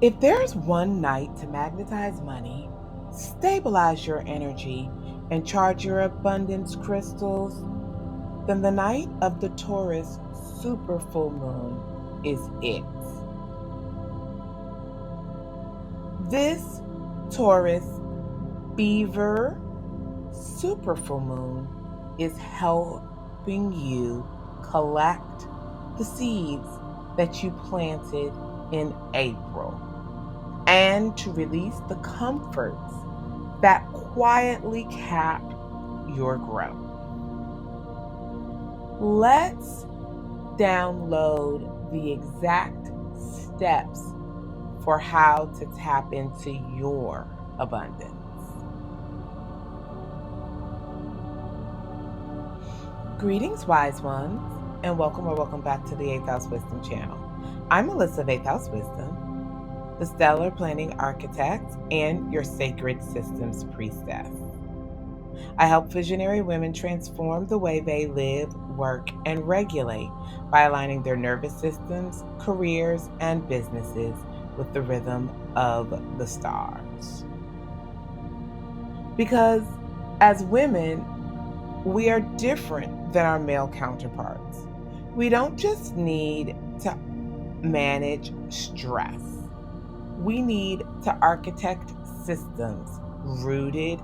If there's one night to magnetize money, stabilize your energy, and charge your abundance crystals, then the night of the Taurus super full moon is it. This Taurus Beaver super full moon is helping you collect the seeds that you planted in April and to release the comforts that quietly cap your growth. Let's download the exact steps for how to tap into your abundance. Greetings, wise ones, and welcome back to the 8th House Wisdom channel. I'm Melissa of 8th House Wisdom, the stellar planning architect and your sacred systems priestess. I help visionary women transform the way they live, work, and regulate by aligning their nervous systems, careers, and businesses with the rhythm of the stars. Because as women, we are different than our male counterparts. We don't just need to manage stress. We need to architect systems rooted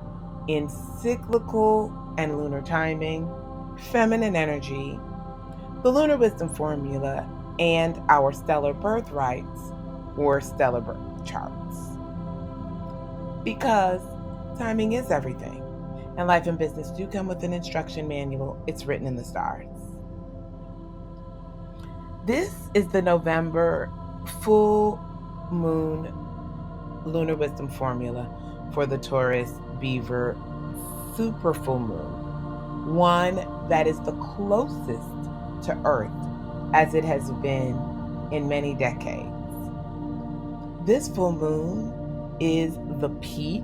in cyclical and lunar timing, feminine energy, the lunar wisdom formula, and our stellar birthrights or stellar birth charts. Because timing is everything, and life and business do come with an instruction manual. It's written in the stars. This is the November full moon lunar wisdom formula for the Taurus Beaver super full moon, one that is the closest to Earth as it has been in many decades. This full moon is the peak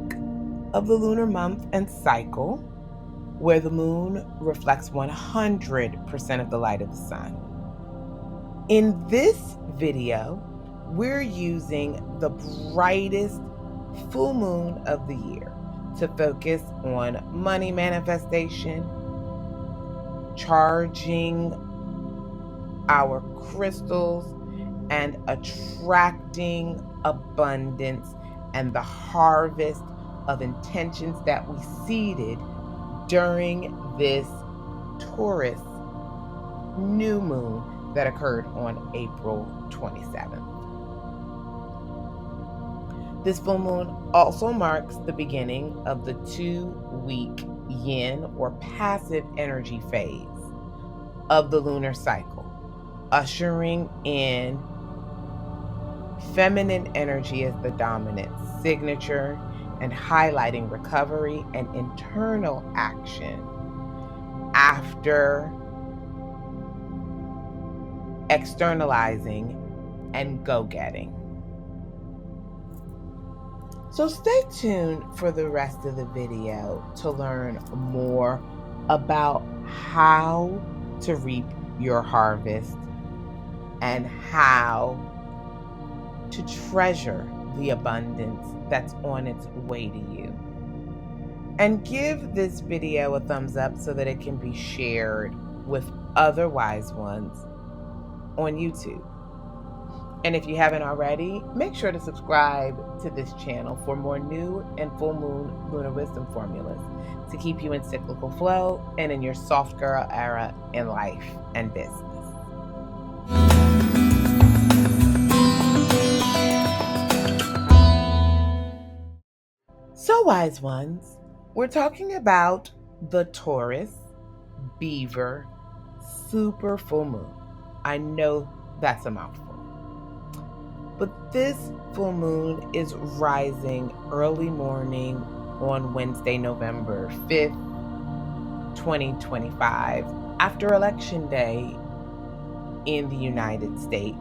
of the lunar month and cycle, where the moon reflects 100% of the light of the sun. In this video, we're using the brightest full moon of the year to focus on money manifestation, charging our crystals, and attracting abundance and the harvest of intentions that we seeded during this Taurus new moon that occurred on April 27th. This full moon also marks the beginning of the 2-week yin or passive energy phase of the lunar cycle, ushering in feminine energy as the dominant signature and highlighting recovery and internal action after externalizing and go-getting. So stay tuned for the rest of the video to learn more about how to reap your harvest and how to treasure the abundance that's on its way to you. And give this video a thumbs up so that it can be shared with other wise ones on YouTube. And if you haven't already, make sure to subscribe to this channel for more new and full moon lunar wisdom formulas to keep you in cyclical flow and in your soft girl era in life and business. So, wise ones, we're talking about the Taurus Beaver super full moon. I know that's a mouthful. But this full moon is rising early morning on Wednesday, November 5th, 2025, after Election Day in the United States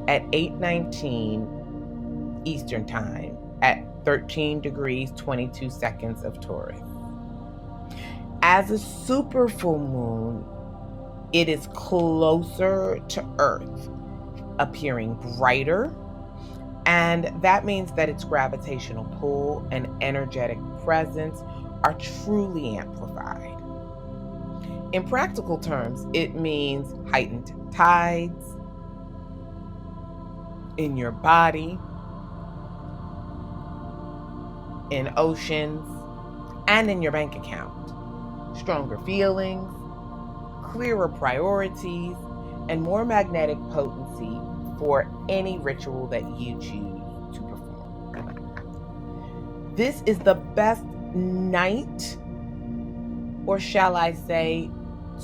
at 8:19 Eastern Time at 13 degrees 22 seconds of Taurus. As a super full moon, it is closer to Earth, appearing brighter And that means that its gravitational pull and energetic presence are truly amplified. In practical terms, it means heightened tides in your body, in oceans, and in your bank account. Stronger feelings, clearer priorities, and more magnetic potency for any ritual that you choose to perform. This is the best night, or shall I say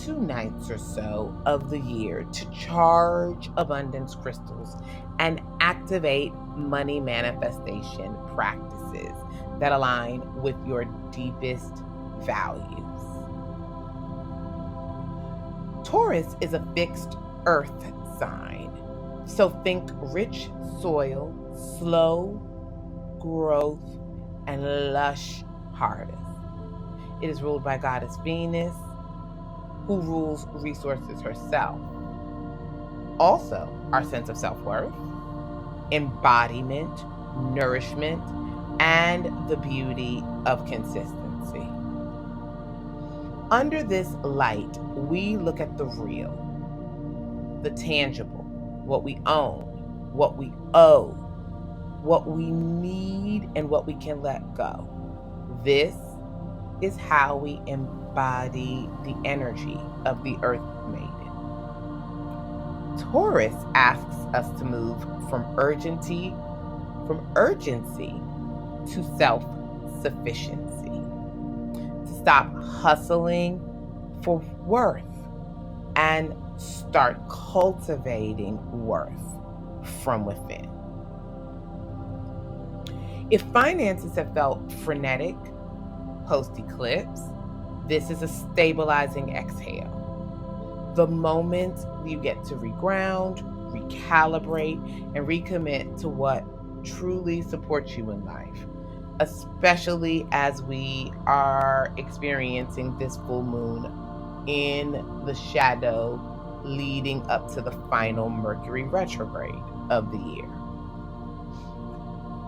2 nights or so of the year, to charge abundance crystals and activate money manifestation practices that align with your deepest values. Taurus is a fixed earth sign, so think rich soil, slow growth, and lush harvest. It is ruled by goddess Venus, who rules resources herself. Also, our sense of self-worth, embodiment, nourishment, and the beauty of consistency. Under this light, we look at the real, the tangible, what we own, what we owe, what we need, and what we can let go. This is how we embody the energy of the Earth Maiden. Taurus asks us to move from urgency to self-sufficiency, to stop hustling for worth and start cultivating worth from within. If finances have felt frenetic post-eclipse, this is a stabilizing exhale. The moment you get to reground, recalibrate, and recommit to what truly supports you in life, especially as we are experiencing this full moon in the shadow leading up to the final Mercury retrograde of the year.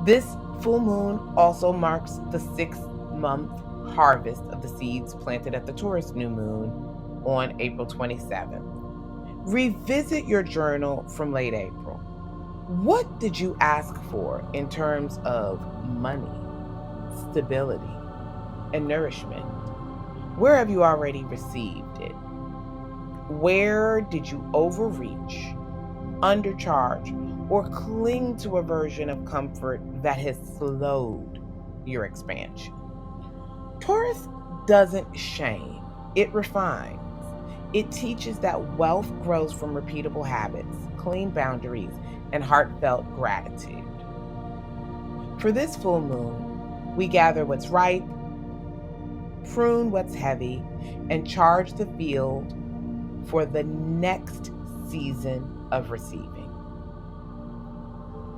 This full moon also marks the 6-month harvest of the seeds planted at the Taurus new moon on April 27th. Revisit your journal from late April. What did you ask for in terms of money, stability, and nourishment? Where have you already received it? Where did you overreach, undercharge, or cling to a version of comfort that has slowed your expansion? Taurus doesn't shame, it refines. It teaches that wealth grows from repeatable habits, clean boundaries, and heartfelt gratitude. For this full moon, we gather what's ripe, prune what's heavy, and charge the field for the next season of receiving.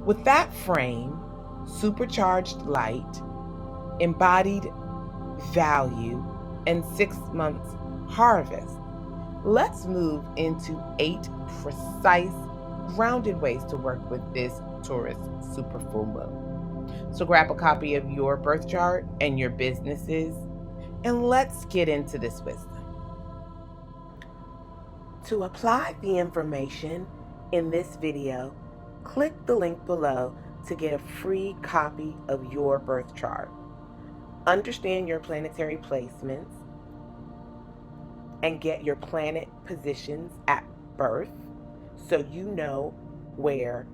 With that frame, supercharged light, embodied value, and 6 months harvest, let's move into 8 precise, grounded ways to work with this Taurus super full moon. So grab a copy of your birth chart and your businesses, and let's get into this wisdom. To apply the information in this video, click the link below to get a free copy of your birth chart. Understand your planetary placements and get your planet positions at birth so you know where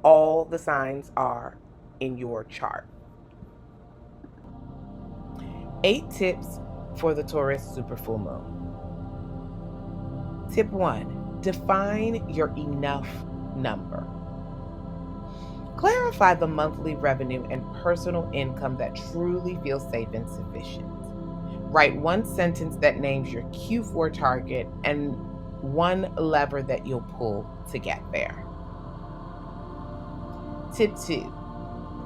all the signs are in your chart. 8 tips for the Taurus super full moon. Tip 1, define your enough number. Clarify the monthly revenue and personal income that truly feels safe and sufficient. Write 1 sentence that names your Q4 target and 1 lever that you'll pull to get there. Tip 2,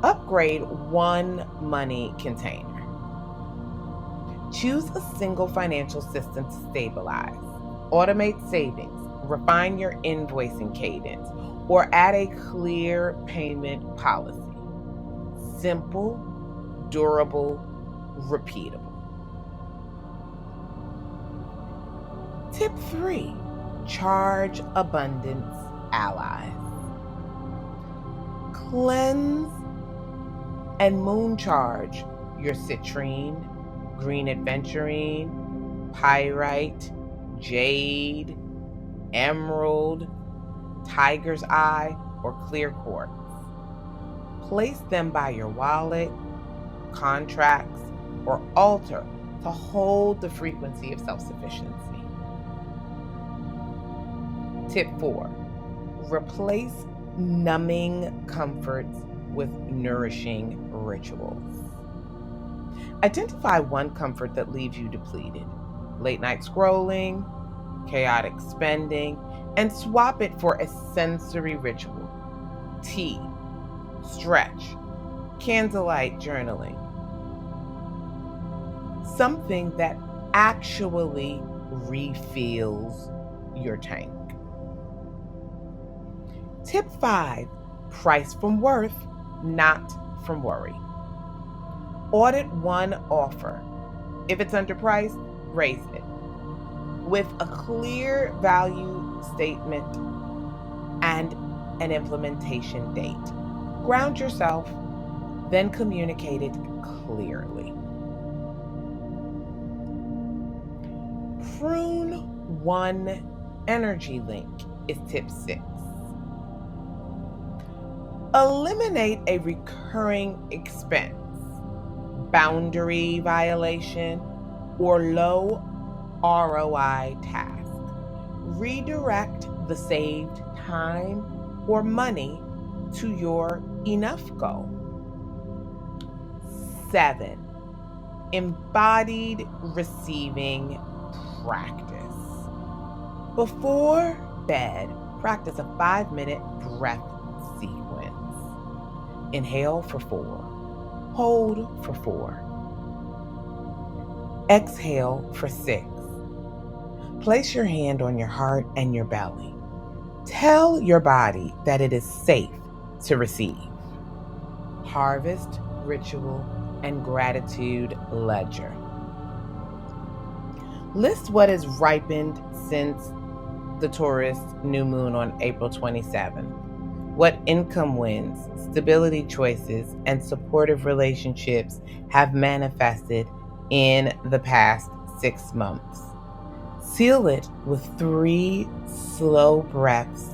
upgrade 1 money container. Choose a single financial system to stabilize. Automate savings, refine your invoicing cadence, or add a clear payment policy. Simple, durable, repeatable. Tip 3, charge abundance allies. Cleanse and moon charge your citrine, green adventurine, pyrite, jade, emerald, tiger's eye, or clear quartz. Place them by your wallet, contracts, or altar to hold the frequency of self-sufficiency. Tip 4, replace numbing comforts with nourishing rituals. Identify one comfort that leaves you depleted. Late night scrolling, chaotic spending, and swap it for a sensory ritual. Tea, stretch, candlelight journaling. Something that actually refills your tank. Tip 5, price from worth, not from worry. Audit one offer. If it's underpriced, raise it. With a clear value statement and an implementation date. Ground yourself, then communicate it clearly. Prune one energy link is tip 6. Eliminate a recurring expense, boundary violation, or low ROI task. Redirect the saved time or money to your enough goal. 7, embodied receiving practice. Before bed, practice a 5-minute breath sequence. Inhale for 4. Hold for 4. Exhale for 6. Place your hand on your heart and your belly. Tell your body that it is safe to receive. Harvest, ritual, and gratitude ledger. List what has ripened since the Taurus new moon on April 27. What income wins, stability choices, and supportive relationships have manifested in the past 6 months. Seal it with 3 slow breaths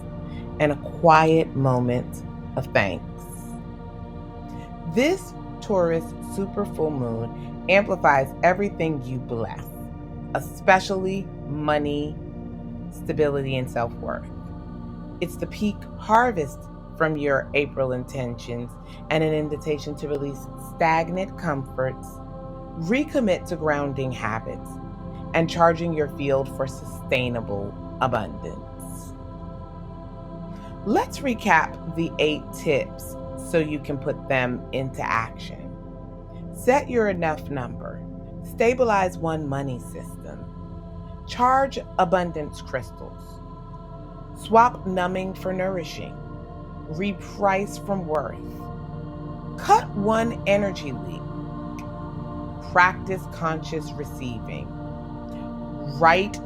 and a quiet moment of thanks. This Taurus super full moon amplifies everything you bless, especially money, stability, and self-worth. It's the peak harvest from your April intentions and an invitation to release stagnant comforts, recommit to grounding habits, and charging your field for sustainable abundance. Let's recap the 8 tips so you can put them into action. Set your enough number. Stabilize one money system. Charge abundance crystals. Swap numbing for nourishing. Reprice from worth. Cut one energy leak. Practice conscious receiving. Write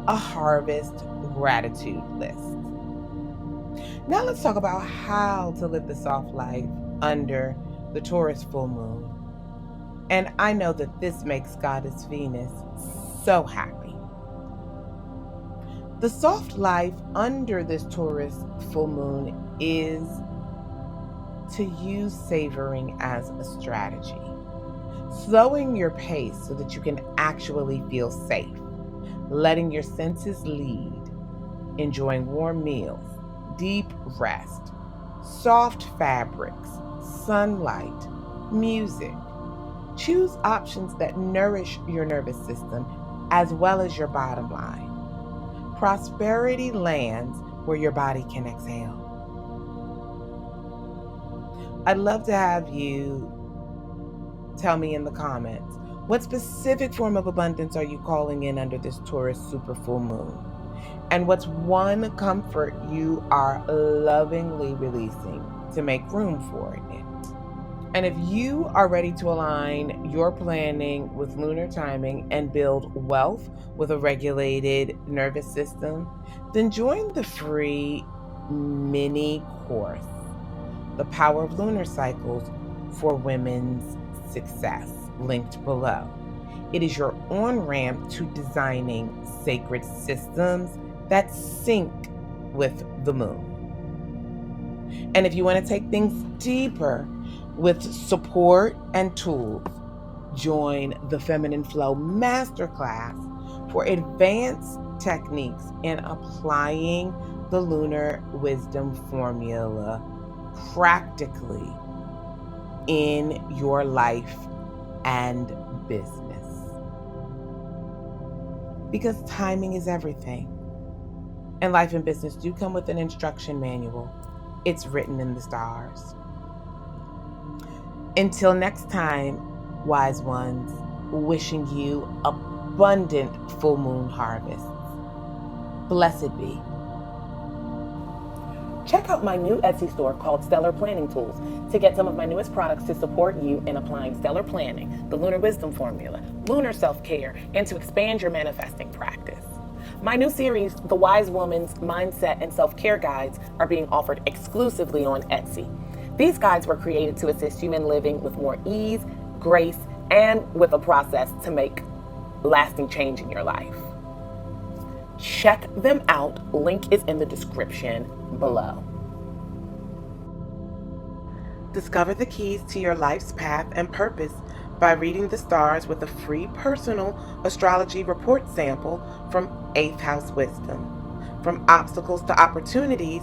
a harvest gratitude list. Now let's talk about how to live the soft life under the Taurus full moon. And I know that this makes Goddess Venus so happy. The soft life under this Taurus full moon is to use savoring as a strategy. Slowing your pace so that you can actually feel safe. Letting your senses lead. Enjoying warm meals, deep rest, soft fabrics, sunlight, music. Choose options that nourish your nervous system as well as your bottom line. Prosperity lands where your body can exhale. I'd love to have you tell me in the comments, what specific form of abundance are you calling in under this Taurus super full moon? And what's one comfort you are lovingly releasing to make room for it? And if you are ready to align your planning with lunar timing and build wealth with a regulated nervous system, then join the free mini course, The Power of Lunar Cycles for Women's Success, linked below. It is your on-ramp to designing sacred systems that sync with the moon. And if you want to take things deeper with support and tools, join the Feminine Flow Masterclass for advanced techniques in applying the lunar wisdom formula practically in your life and business. Because timing is everything. And life and business do come with an instruction manual. It's written in the stars. Until next time, wise ones, wishing you abundant full moon harvests. Blessed be. Check out my new Etsy store called Stellar Planning Tools to get some of my newest products to support you in applying stellar planning, the lunar wisdom formula, lunar self-care, and to expand your manifesting practice. My new series, The Wise Woman's Mindset and Self-Care Guides, are being offered exclusively on Etsy. These guides were created to assist you in living with more ease, grace, and with a process to make lasting change in your life. Check them out. Link is in the description below. Discover the keys to your life's path and purpose by reading the stars with a free personal astrology report sample from 8th House Wisdom. From obstacles to opportunities,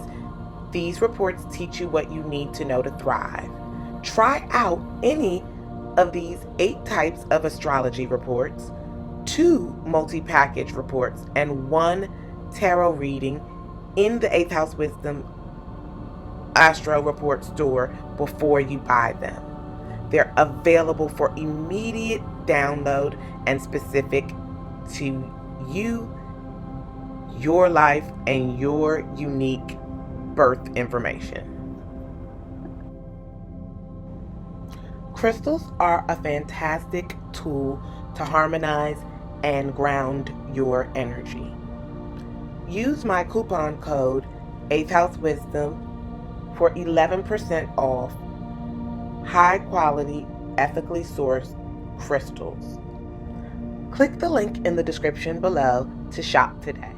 these reports teach you what you need to know to thrive. Try out any of these 8 types of astrology reports, 2 multi-package reports, and 1 tarot reading in the 8th House Wisdom Astro Report store before you buy them. They're available for immediate download and specific to you, your life, and your unique birth information. Crystals are a fantastic tool to harmonize and ground your energy. Use my coupon code 8th House Wisdom for 11% off high quality, ethically sourced crystals. Click the link in the description below to shop today.